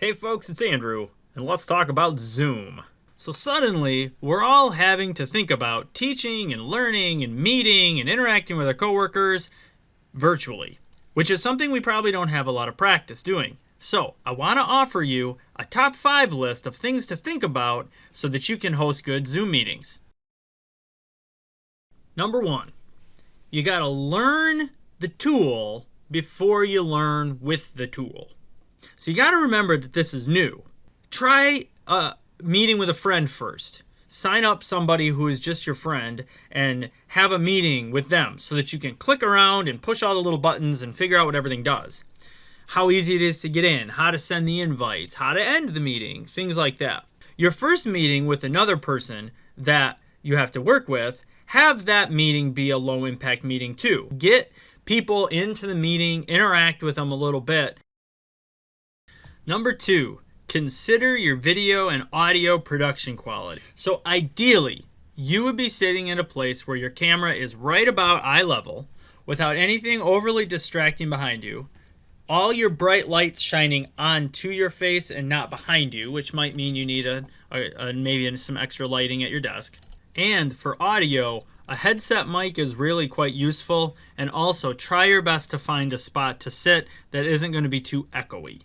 Hey folks, it's Andrew, and let's talk about Zoom. So suddenly, we're all having to think about teaching and learning and meeting and interacting with our coworkers virtually, which is something we probably don't have a lot of practice doing. So I want to offer you a top 5 list of things to think about so that you can host good Zoom meetings. Number 1, you got to learn the tool before you learn with the tool. So you got to remember that this is new. Try meeting with a friend first. Sign up somebody who is just your friend and have a meeting with them so that you can click around and push all the little buttons and figure out what everything does. How easy it is to get in, how to send the invites, how to end the meeting, things like that. Your first meeting with another person that you have to work with, have that meeting be a low impact meeting too. Get people into the meeting, interact with them a little bit. Number 2, consider your video and audio production quality. So ideally, you would be sitting in a place where your camera is right about eye level without anything overly distracting behind you. All your bright lights shining onto your face and not behind you, which might mean you need maybe some extra lighting at your desk. And for audio, a headset mic is really quite useful, and also try your best to find a spot to sit that isn't going to be too echoey.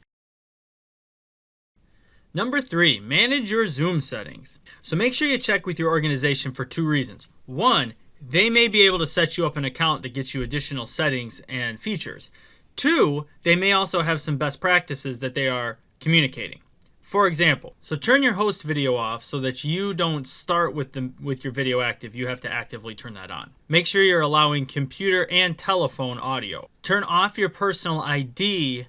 Number 3, manage your Zoom settings. So make sure you check with your organization for 2 reasons. 1, they may be able to set you up an account that gets you additional settings and features. 2, they may also have some best practices that they are communicating. For example, so turn your host video off so that you don't start with your video active. You have to actively turn that on. Make sure you're allowing computer and telephone audio. Turn off your personal ID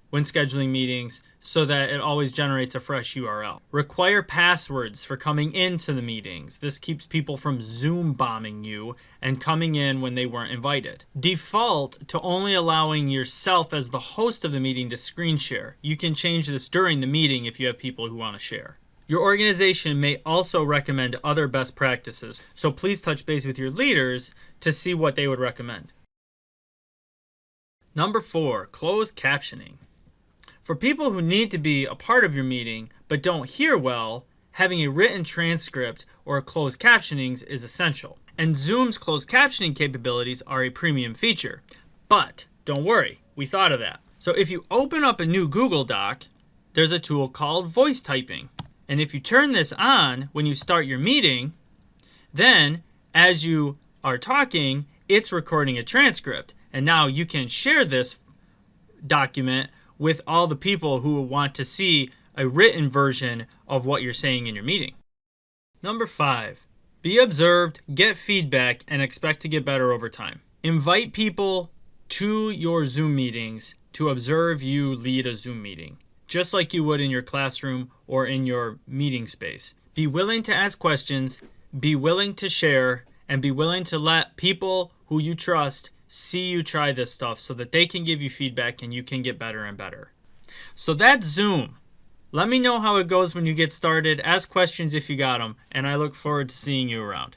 when scheduling meetings so that it always generates a fresh URL. Require passwords for coming into the meetings. This keeps people from Zoom bombing you and coming in when they weren't invited. Default to only allowing yourself as the host of the meeting to screen share. You can change this during the meeting if you have people who want to share. Your organization may also recommend other best practices, so please touch base with your leaders to see what they would recommend. Number 4, closed captioning. For people who need to be a part of your meeting but don't hear well, having a written transcript or closed captionings is essential. And Zoom's closed captioning capabilities are a premium feature. But don't worry, we thought of that. So if you open up a new Google Doc, there's a tool called voice typing. And if you turn this on when you start your meeting, then as you are talking, it's recording a transcript. And now you can share this document with all the people who want to see a written version of what you're saying in your meeting. Number 5, be observed, get feedback, and expect to get better over time. Invite people to your Zoom meetings to observe you lead a Zoom meeting, just like you would in your classroom or in your meeting space. Be willing to ask questions, be willing to share, and be willing to let people who you trust see you try this stuff so that they can give you feedback and you can get better and better. So that's Zoom. Let me know how it goes when you get started. Ask questions if you got them, and I look forward to seeing you around.